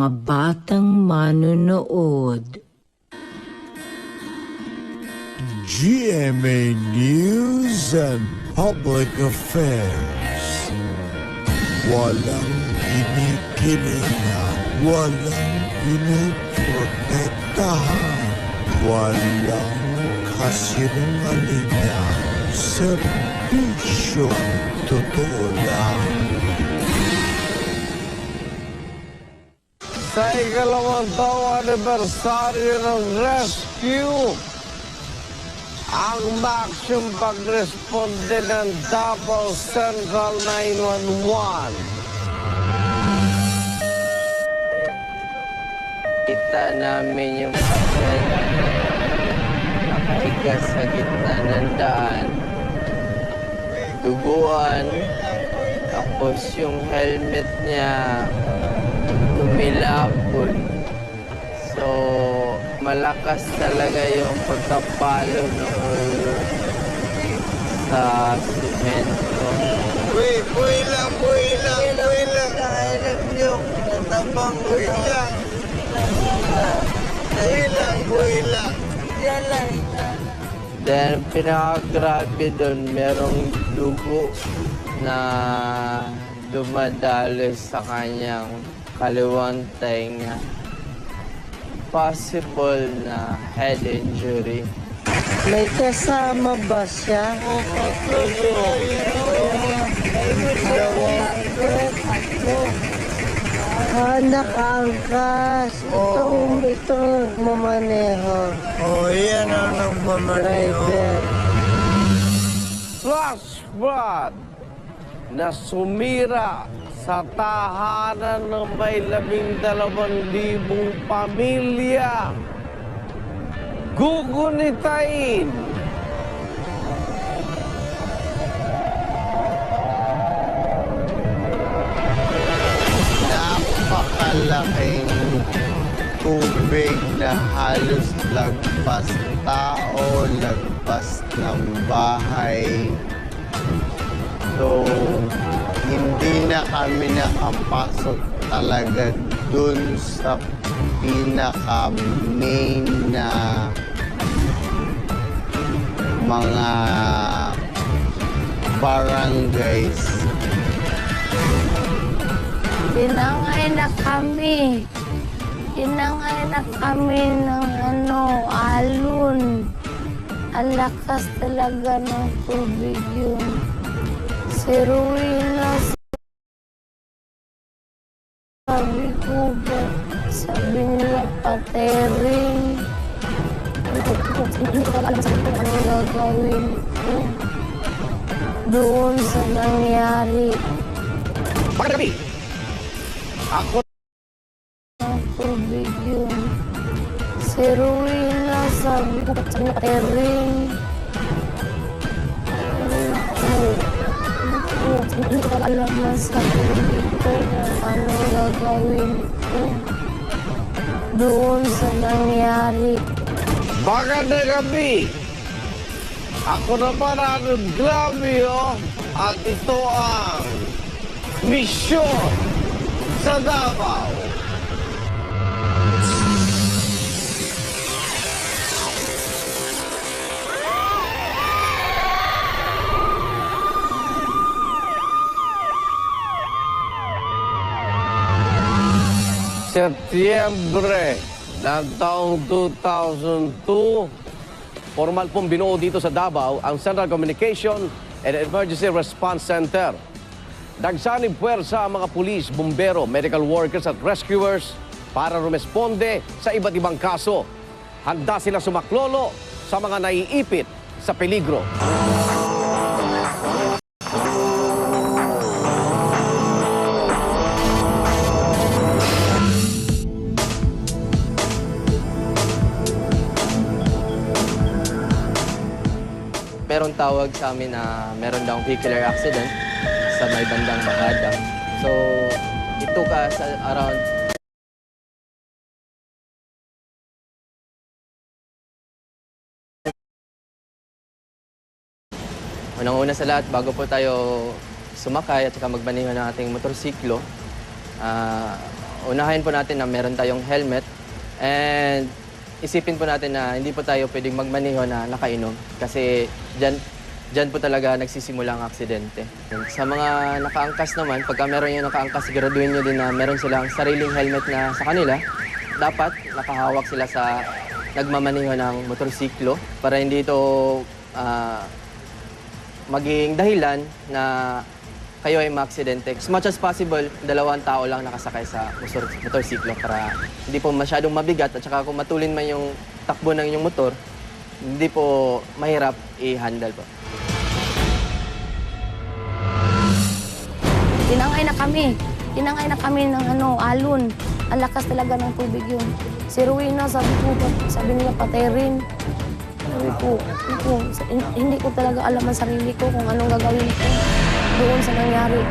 mga batang manonood. GMA News and Public Affairs. Walang kinikilingan, walang pinoprotektahan, walang kasinungalingan, serbisyo totoo lang. Sa ikalawang taong anibersaryo ng rescue, ang maximum pagresponde ng Davao Central 911. Kita namin yung pasyon nakahiga sa gitna ng daan. Duguan, tapos yung helmet niya tumilapon. So, malakas talaga yung pagkapalo ng ulo sa simento. Buhay lang. Kahit yung natabang buhay lang. Buhay lang. Yan lang. Then, pinakagrabe doon, merong dugo na dumadalo sa kanyang kaliwang tenga. Possible na head injury. May kasama ba siya? Nakaangkas. Ito mamaneho. Yan ang nagmamaneho. Flash flood na sumira sa tahanan ng may 12,000 pamilya. Gugunitain. Napakalaking tubig na halos lagpas tao, lagpas ng bahay. So, hindi na kami nakapasok talaga dun sa pinaka-main na mga barangays. Tinangay na kami. Tinangay na kami ng alon. Ang lakas talaga ng tubig yun. Si Ruina, sabi ko ba, sabi nila patering. Hindi ko alam sa ano gagawin ko doon sa nangyari. Pagkabi! Ako Ang tubig yun. Si Ruina, sabi ko patering. Hindi ko alam na sa tubig ko ano gagawin ko doon sa nangyari. baka na gabi. Ako naman ang Glamio at ito ang misyon sa Davao. Setyembre ng taong 2002, formal pong binuo dito sa Davao ang Central Communication and Emergency Response Center. Nagsanib puwersa ang mga pulis, bumbero, medical workers at rescuers para rumesponde sa iba't ibang kaso. Handa sila sumaklolo sa mga naiipit sa peligro. Meron tawag sa amin na meron daw vehicular accident sa may bandang Makada. So, ito ka sa around unang-una sa lahat, bago po tayo sumakay at saka magmaneho ng ating motorsiklo, unahin po natin na meron tayong helmet and isipin po natin na hindi po tayo pwedeng magmaneho na nakainom kasi dyan po talaga nagsisimula ang aksidente. Sa mga nakaangkas naman, pagka meron yung nakaangkas, siguraduhin nyo din na meron silang sariling helmet na sa kanila. Dapat nakahawak sila sa nagmamaneho ng motorsiklo para hindi ito maging dahilan na kayo ay maaksidente. As much as possible, 2 tao lang nakasakay sa motorsiklo para hindi po masyadong mabigat at saka kung matulin man yung takbo ng inyong motor, hindi po mahirap i-handle po. Tinangay na kami ng alon. Ang lakas talaga ng tubig yun. Si Rowena, sabi nila patay rin. Sabi ko, hindi ko talaga alam ang sarili ko kung anong gagawin ko doon sa nangyari.